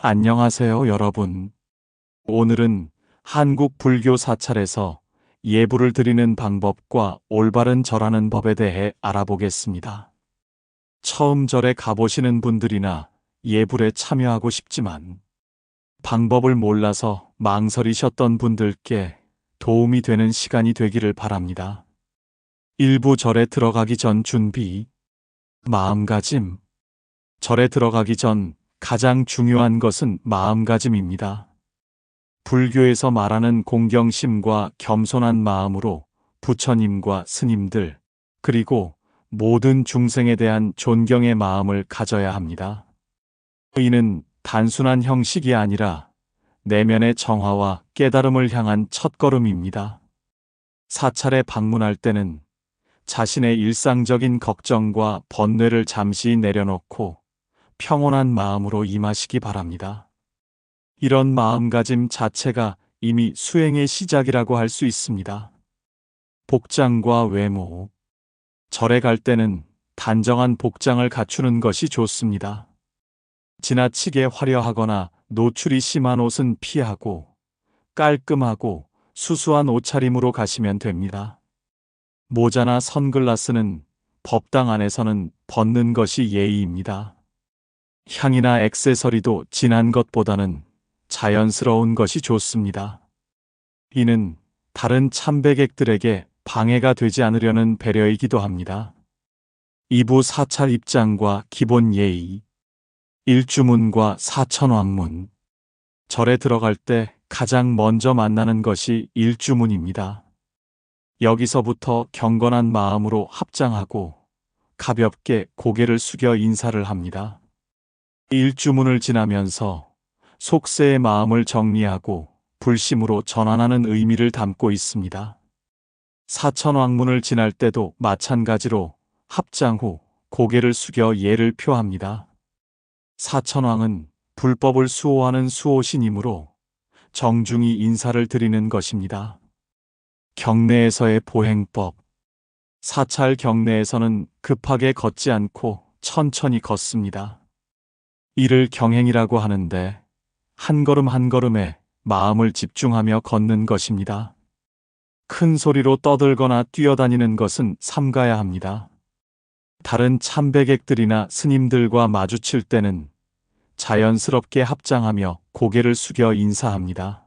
안녕하세요, 여러분. 오늘은 한국 불교 사찰에서 예불을 드리는 방법과 올바른 절하는 법에 대해 알아보겠습니다. 처음 절에 가보시는 분들이나 예불에 참여하고 싶지만 방법을 몰라서 망설이셨던 분들께 도움이 되는 시간이 되기를 바랍니다. 일부 절에 들어가기 전 준비, 마음가짐. 절에 들어가기 전 가장 중요한 것은 마음가짐입니다. 불교에서 말하는 공경심과 겸손한 마음으로 부처님과 스님들, 그리고 모든 중생에 대한 존경의 마음을 가져야 합니다. 이는 단순한 형식이 아니라 내면의 정화와 깨달음을 향한 첫걸음입니다. 사찰에 방문할 때는 자신의 일상적인 걱정과 번뇌를 잠시 내려놓고 평온한 마음으로 임하시기 바랍니다. 이런 마음가짐 자체가 이미 수행의 시작이라고 할 수 있습니다. 복장과 외모. 절에 갈 때는 단정한 복장을 갖추는 것이 좋습니다. 지나치게 화려하거나 노출이 심한 옷은 피하고 깔끔하고 수수한 옷차림으로 가시면 됩니다. 모자나 선글라스는 법당 안에서는 벗는 것이 예의입니다. 향이나 액세서리도 진한 것보다는 자연스러운 것이 좋습니다. 이는 다른 참배객들에게 방해가 되지 않으려는 배려이기도 합니다. 2부 사찰 입장과 기본 예의. 일주문과 사천왕문. 절에 들어갈 때 가장 먼저 만나는 것이 일주문입니다. 여기서부터 경건한 마음으로 합장하고 가볍게 고개를 숙여 인사를 합니다. 일주문을 지나면서 속세의 마음을 정리하고 불심으로 전환하는 의미를 담고 있습니다. 사천왕문을 지날 때도 마찬가지로 합장 후 고개를 숙여 예를 표합니다. 사천왕은 불법을 수호하는 수호신이므로 정중히 인사를 드리는 것입니다. 경내에서의 보행법. 사찰 경내에서는 급하게 걷지 않고 천천히 걷습니다. 이를 경행이라고 하는데 한 걸음 한 걸음에 마음을 집중하며 걷는 것입니다. 큰 소리로 떠들거나 뛰어다니는 것은 삼가야 합니다. 다른 참배객들이나 스님들과 마주칠 때는 자연스럽게 합장하며 고개를 숙여 인사합니다.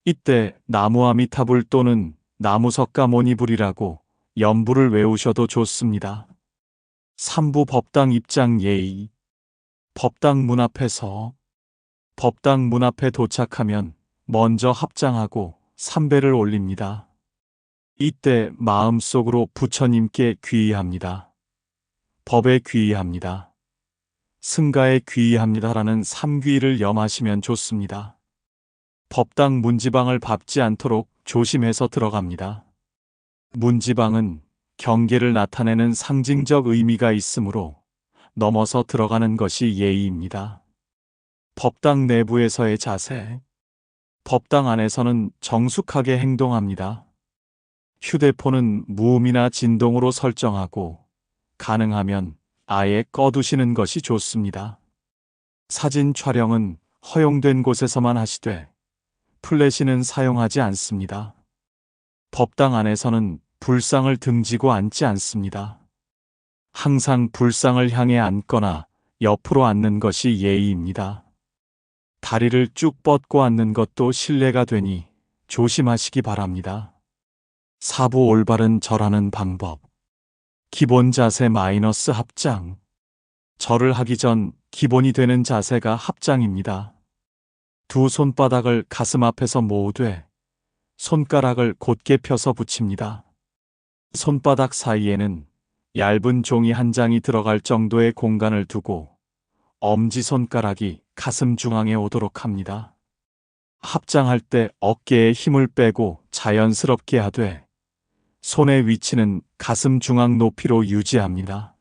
이때 나무아미타불 또는 나무석가모니불이라고 연불을 외우셔도 좋습니다. 3부 법당 입장 예의. 법당 문 앞에서. 법당 문 앞에 도착하면 먼저 합장하고 삼배를 올립니다. 이때 마음속으로 부처님께 귀의합니다. 법에 귀의합니다. 승가에 귀의합니다라는 삼귀를 염하시면 좋습니다. 법당 문지방을 밟지 않도록 조심해서 들어갑니다. 문지방은 경계를 나타내는 상징적 의미가 있으므로 넘어서 들어가는 것이 예의입니다. 법당 내부에서의 자세. 법당 안에서는 정숙하게 행동합니다. 휴대폰은 무음이나 진동으로 설정하고 가능하면 아예 꺼두시는 것이 좋습니다. 사진 촬영은 허용된 곳에서만 하시되 플래시는 사용하지 않습니다. 법당 안에서는 불상을 등지고 앉지 않습니다. 항상 불상을 향해 앉거나 옆으로 앉는 것이 예의입니다. 다리를 쭉 뻗고 앉는 것도 실례가 되니 조심하시기 바랍니다. 4부 올바른 절하는 방법. 기본 자세 마이너스 합장. 절을 하기 전 기본이 되는 자세가 합장입니다. 두 손바닥을 가슴 앞에서 모으되 손가락을 곧게 펴서 붙입니다. 손바닥 사이에는 얇은 종이 한 장이 들어갈 정도의 공간을 두고 엄지손가락이 가슴 중앙에 오도록 합니다. 합장할 때 어깨에 힘을 빼고 자연스럽게 하되 손의 위치는 가슴 중앙 높이로 유지합니다.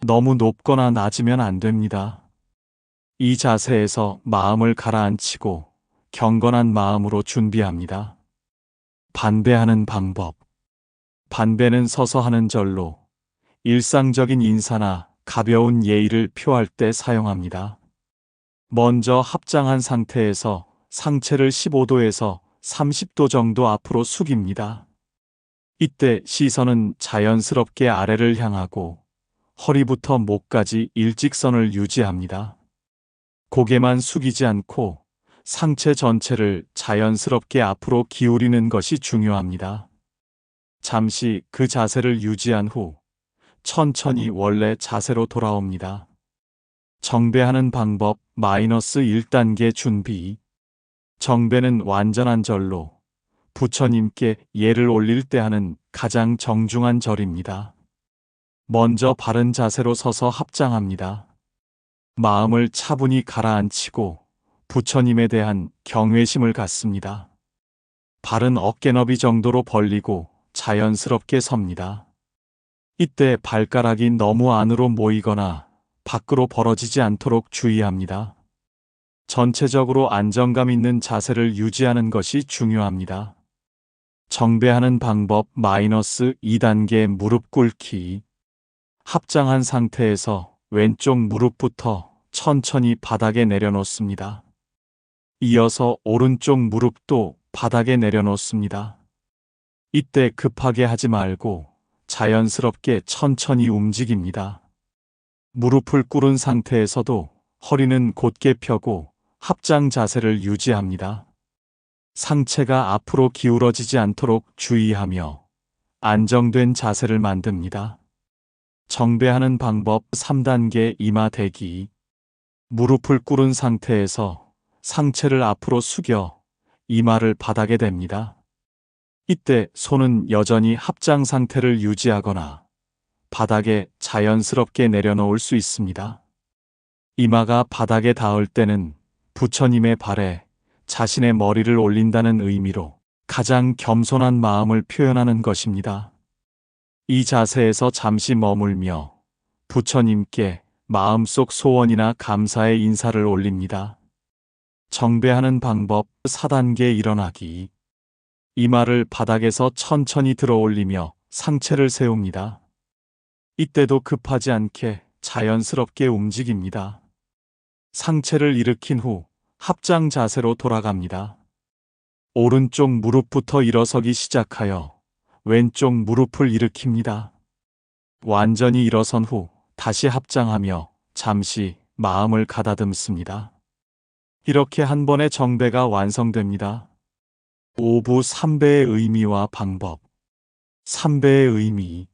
너무 높거나 낮으면 안 됩니다. 이 자세에서 마음을 가라앉히고 경건한 마음으로 준비합니다. 반배하는 방법. 반배는 서서 하는 절로 일상적인 인사나 가벼운 예의를 표할 때 사용합니다. 먼저 합장한 상태에서 상체를 15도에서 30도 정도 앞으로 숙입니다. 이때 시선은 자연스럽게 아래를 향하고 허리부터 목까지 일직선을 유지합니다. 고개만 숙이지 않고 상체 전체를 자연스럽게 앞으로 기울이는 것이 중요합니다. 잠시 그 자세를 유지한 후 천천히 원래 자세로 돌아옵니다. 정배하는 방법 -1단계 준비. 정배는 완전한 절로 부처님께 예를 올릴 때 하는 가장 정중한 절입니다. 먼저 바른 자세로 서서 합장합니다. 마음을 차분히 가라앉히고 부처님에 대한 경외심을 갖습니다. 발은 어깨너비 정도로 벌리고 자연스럽게 섭니다. 이때 발가락이 너무 안으로 모이거나 밖으로 벌어지지 않도록 주의합니다. 전체적으로 안정감 있는 자세를 유지하는 것이 중요합니다. 정배하는 방법 -2단계 무릎 꿇기. 합장한 상태에서 왼쪽 무릎부터 천천히 바닥에 내려놓습니다. 이어서 오른쪽 무릎도 바닥에 내려놓습니다. 이때 급하게 하지 말고 자연스럽게 천천히 움직입니다. 무릎을 꿇은 상태에서도 허리는 곧게 펴고 합장 자세를 유지합니다. 상체가 앞으로 기울어지지 않도록 주의하며 안정된 자세를 만듭니다. 정배하는 방법 3단계 이마 대기. 무릎을 꿇은 상태에서 상체를 앞으로 숙여 이마를 바닥에 댑니다. 이때 손은 여전히 합장 상태를 유지하거나 바닥에 자연스럽게 내려놓을 수 있습니다. 이마가 바닥에 닿을 때는 부처님의 발에 자신의 머리를 올린다는 의미로 가장 겸손한 마음을 표현하는 것입니다. 이 자세에서 잠시 머물며 부처님께 마음속 소원이나 감사의 인사를 올립니다. 정배하는 방법 4단계 일어나기. 이마를 바닥에서 천천히 들어 올리며 상체를 세웁니다. 이때도 급하지 않게 자연스럽게 움직입니다. 상체를 일으킨 후 합장 자세로 돌아갑니다. 오른쪽 무릎부터 일어서기 시작하여 왼쪽 무릎을 일으킵니다. 완전히 일어선 후 다시 합장하며 잠시 마음을 가다듬습니다. 이렇게 한 번의 정배가 완성됩니다. 5부 3배의 의미와 방법. 3배의 의미.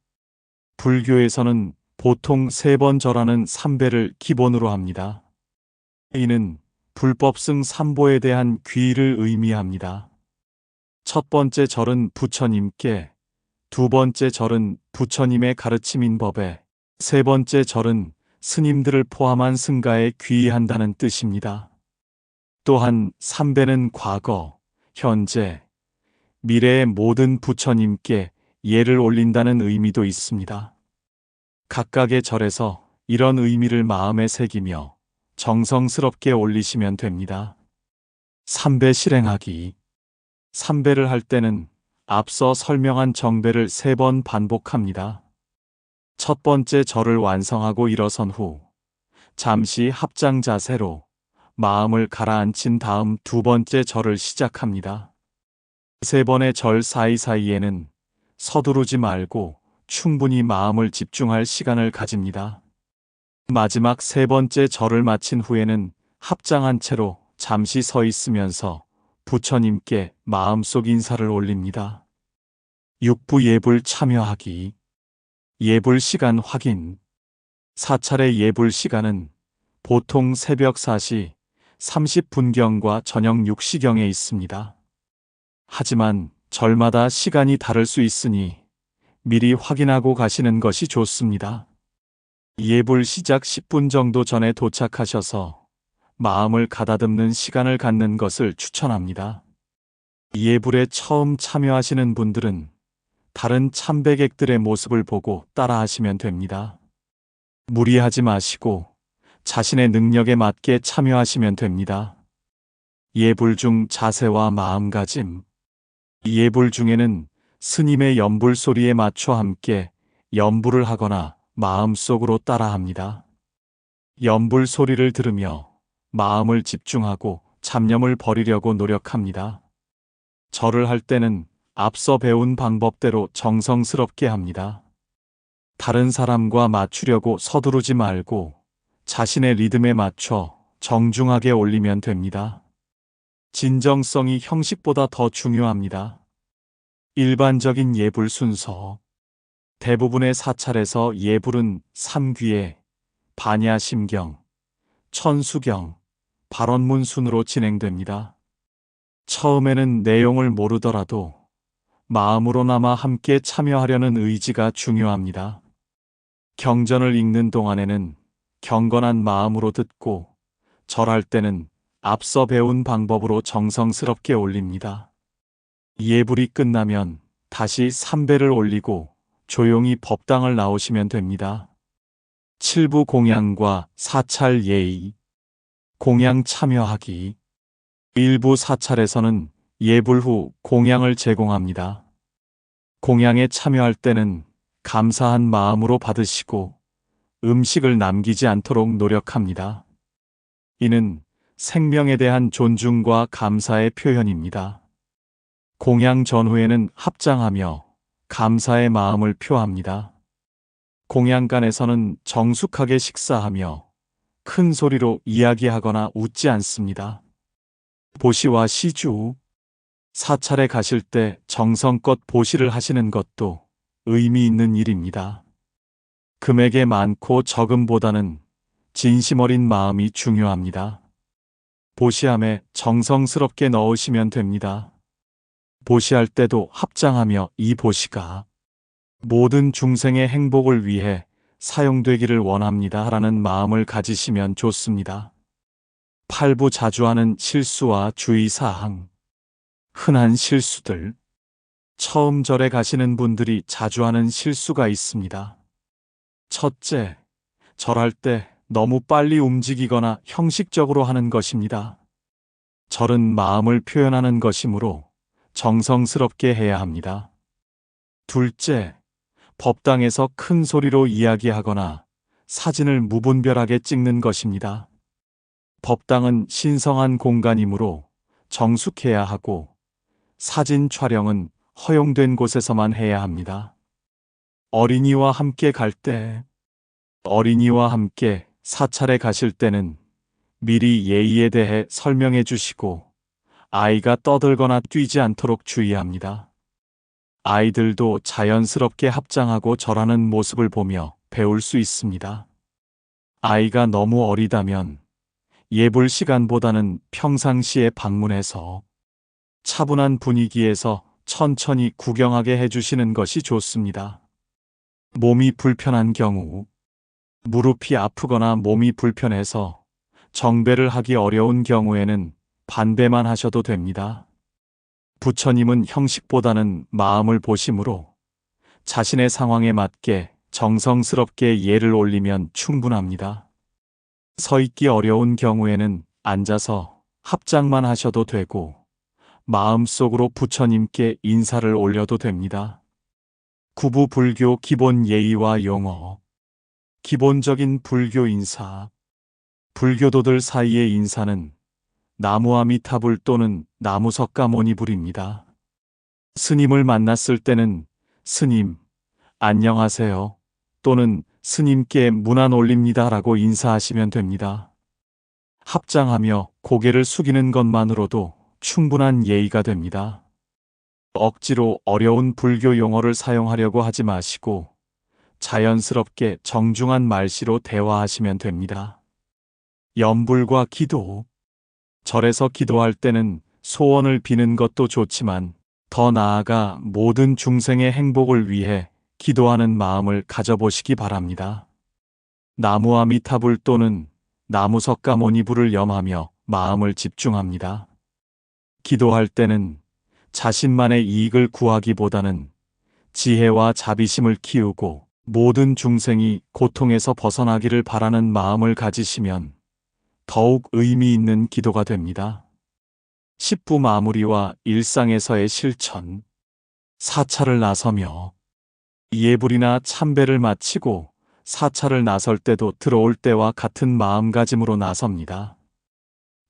불교에서는 보통 3번 절하는 3배를 기본으로 합니다. 이는 불법승 3보에 대한 귀의를 의미합니다. 첫 번째 절은 부처님께, 두 번째 절은 부처님의 가르침인 법에, 세 번째 절은 스님들을 포함한 승가에 귀의한다는 뜻입니다. 또한 3배는 과거, 현재, 미래의 모든 부처님께 예를 올린다는 의미도 있습니다. 각각의 절에서 이런 의미를 마음에 새기며 정성스럽게 올리시면 됩니다. 3배 실행하기. 3배를 할 때는 앞서 설명한 정배를 3번 반복합니다. 첫 번째 절을 완성하고 일어선 후 잠시 합장 자세로 마음을 가라앉힌 다음 두 번째 절을 시작합니다. 3번의 절 사이사이에는 서두르지 말고 충분히 마음을 집중할 시간을 가집니다. 마지막 3번째 절을 마친 후에는 합장한 채로 잠시 서 있으면서 부처님께 마음속 인사를 올립니다. 6부 예불 참여하기. 예불 시간 확인. 사찰의 예불 시간은 보통 새벽 4시 30분경과 저녁 6시경에 있습니다. 하지만 절마다 시간이 다를 수 있으니 미리 확인하고 가시는 것이 좋습니다. 예불 시작 10분 정도 전에 도착하셔서 마음을 가다듬는 시간을 갖는 것을 추천합니다. 예불에 처음 참여하시는 분들은 다른 참배객들의 모습을 보고 따라하시면 됩니다. 무리하지 마시고 자신의 능력에 맞게 참여하시면 됩니다. 예불 중 자세와 마음가짐. 예불 중에는 스님의 연불 소리에 맞춰 함께 연불을 하거나 마음속으로 따라합니다. 연불 소리를 들으며 마음을 집중하고 잡념을 버리려고 노력합니다. 절을 할 때는 앞서 배운 방법대로 정성스럽게 합니다. 다른 사람과 맞추려고 서두르지 말고 자신의 리듬에 맞춰 정중하게 올리면 됩니다. 진정성이 형식보다 더 중요합니다. 일반적인 예불 순서. 대부분의 사찰에서 예불은 삼귀에 반야심경, 천수경, 발언문 순으로 진행됩니다. 처음에는 내용을 모르더라도 마음으로나마 함께 참여하려는 의지가 중요합니다. 경전을 읽는 동안에는 경건한 마음으로 듣고 절할 때는 앞서 배운 방법으로 정성스럽게 올립니다. 예불이 끝나면 다시 삼배를 올리고 조용히 법당을 나오시면 됩니다. 칠부 공양과 사찰 예의. 공양 참여하기. 일부 사찰에서는 예불 후 공양을 제공합니다. 공양에 참여할 때는 감사한 마음으로 받으시고 음식을 남기지 않도록 노력합니다. 이는 생명에 대한 존중과 감사의 표현입니다. 공양 전후에는 합장하며 감사의 마음을 표합니다. 공양간에서는 정숙하게 식사하며 큰 소리로 이야기하거나 웃지 않습니다. 보시와 시주. 사찰에 가실 때 정성껏 보시를 하시는 것도 의미 있는 일입니다. 금액의 많고 적음보다는 진심 어린 마음이 중요합니다. 보시함에 정성스럽게 넣으시면 됩니다. 보시할 때도 합장하며 이 보시가 모든 중생의 행복을 위해 사용되기를 원합니다 라는 마음을 가지시면 좋습니다. 팔부 자주 하는 실수와 주의사항. 흔한 실수들. 처음 절에 가시는 분들이 자주 하는 실수가 있습니다. 첫째, 절할 때 너무 빨리 움직이거나 형식적으로 하는 것입니다. 절은 마음을 표현하는 것이므로 정성스럽게 해야 합니다. 둘째, 법당에서 큰 소리로 이야기하거나 사진을 무분별하게 찍는 것입니다. 법당은 신성한 공간이므로 정숙해야 하고 사진 촬영은 허용된 곳에서만 해야 합니다. 어린이와 함께 갈 때. 어린이와 함께 사찰에 가실 때는 미리 예의에 대해 설명해 주시고 아이가 떠들거나 뛰지 않도록 주의합니다. 아이들도 자연스럽게 합장하고 절하는 모습을 보며 배울 수 있습니다. 아이가 너무 어리다면 예불 시간보다는 평상시에 방문해서 차분한 분위기에서 천천히 구경하게 해주시는 것이 좋습니다. 몸이 불편한 경우. 무릎이 아프거나 몸이 불편해서 정배를 하기 어려운 경우에는 반배만 하셔도 됩니다. 부처님은 형식보다는 마음을 보심으로 자신의 상황에 맞게 정성스럽게 예를 올리면 충분합니다. 서 있기 어려운 경우에는 앉아서 합장만 하셔도 되고 마음속으로 부처님께 인사를 올려도 됩니다. 구부 불교 기본 예의와 용어. 기본적인 불교 인사. 불교도들 사이의 인사는 나무아미타불 또는 나무석가모니불입니다. 스님을 만났을 때는 스님, 안녕하세요 또는 스님께 문안 올립니다 라고 인사하시면 됩니다. 합장하며 고개를 숙이는 것만으로도 충분한 예의가 됩니다. 억지로 어려운 불교 용어를 사용하려고 하지 마시고 자연스럽게 정중한 말씨로 대화하시면 됩니다. 염불과 기도. 절에서 기도할 때는 소원을 비는 것도 좋지만 더 나아가 모든 중생의 행복을 위해 기도하는 마음을 가져보시기 바랍니다. 나무아미타불 또는 나무석가모니불을 염하며 마음을 집중합니다. 기도할 때는 자신만의 이익을 구하기보다는 지혜와 자비심을 키우고 모든 중생이 고통에서 벗어나기를 바라는 마음을 가지시면 더욱 의미 있는 기도가 됩니다. 십부 마무리와 일상에서의 실천. 사찰을 나서며 예불이나 참배를 마치고 사찰을 나설 때도 들어올 때와 같은 마음가짐으로 나섭니다.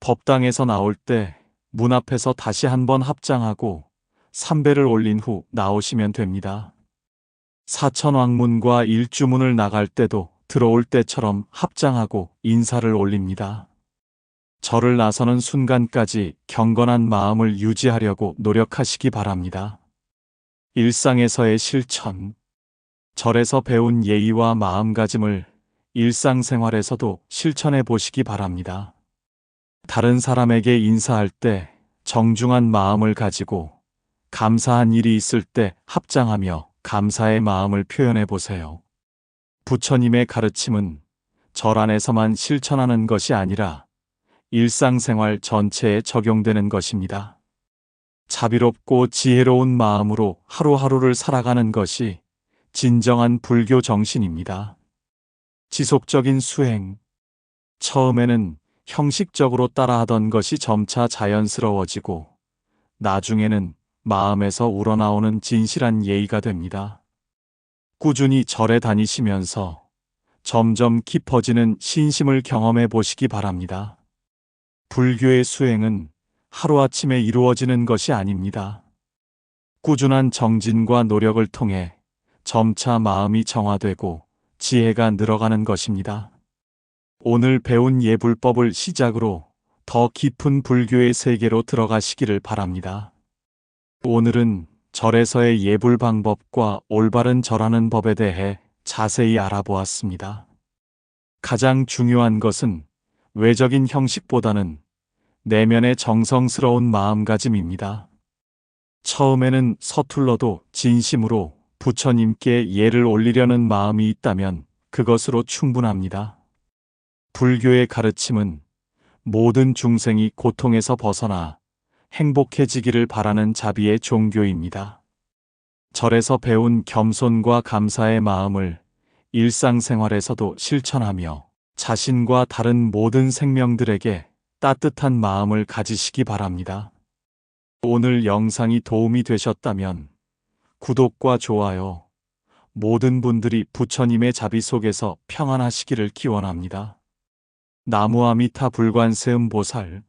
법당에서 나올 때 문 앞에서 다시 한번 합장하고 삼배를 올린 후 나오시면 됩니다. 사천왕문과 일주문을 나갈 때도 들어올 때처럼 합장하고 인사를 올립니다. 절을 나서는 순간까지 경건한 마음을 유지하려고 노력하시기 바랍니다. 일상에서의 실천. 절에서 배운 예의와 마음가짐을 일상생활에서도 실천해 보시기 바랍니다. 다른 사람에게 인사할 때 정중한 마음을 가지고 감사한 일이 있을 때 합장하며 감사의 마음을 표현해 보세요. 부처님의 가르침은 절 안에서만 실천하는 것이 아니라 일상생활 전체에 적용되는 것입니다. 자비롭고 지혜로운 마음으로 하루하루를 살아가는 것이 진정한 불교 정신입니다. 지속적인 수행. 처음에는 형식적으로 따라하던 것이 점차 자연스러워지고 나중에는 마음에서 우러나오는 진실한 예의가 됩니다. 꾸준히 절에 다니시면서 점점 깊어지는 신심을 경험해 보시기 바랍니다. 불교의 수행은 하루아침에 이루어지는 것이 아닙니다. 꾸준한 정진과 노력을 통해 점차 마음이 정화되고 지혜가 늘어가는 것입니다. 오늘 배운 예불법을 시작으로 더 깊은 불교의 세계로 들어가시기를 바랍니다. 오늘은 절에서의 예불 방법과 올바른 절하는 법에 대해 자세히 알아보았습니다. 가장 중요한 것은 외적인 형식보다는 내면의 정성스러운 마음가짐입니다. 처음에는 서툴러도 진심으로 부처님께 예를 올리려는 마음이 있다면 그것으로 충분합니다. 불교의 가르침은 모든 중생이 고통에서 벗어나 행복해지기를 바라는 자비의 종교입니다. 절에서 배운 겸손과 감사의 마음을 일상생활에서도 실천하며 자신과 다른 모든 생명들에게 따뜻한 마음을 가지시기 바랍니다. 오늘 영상이 도움이 되셨다면 구독과 좋아요, 모든 분들이 부처님의 자비 속에서 평안하시기를 기원합니다. 나무아미타 불관세음보살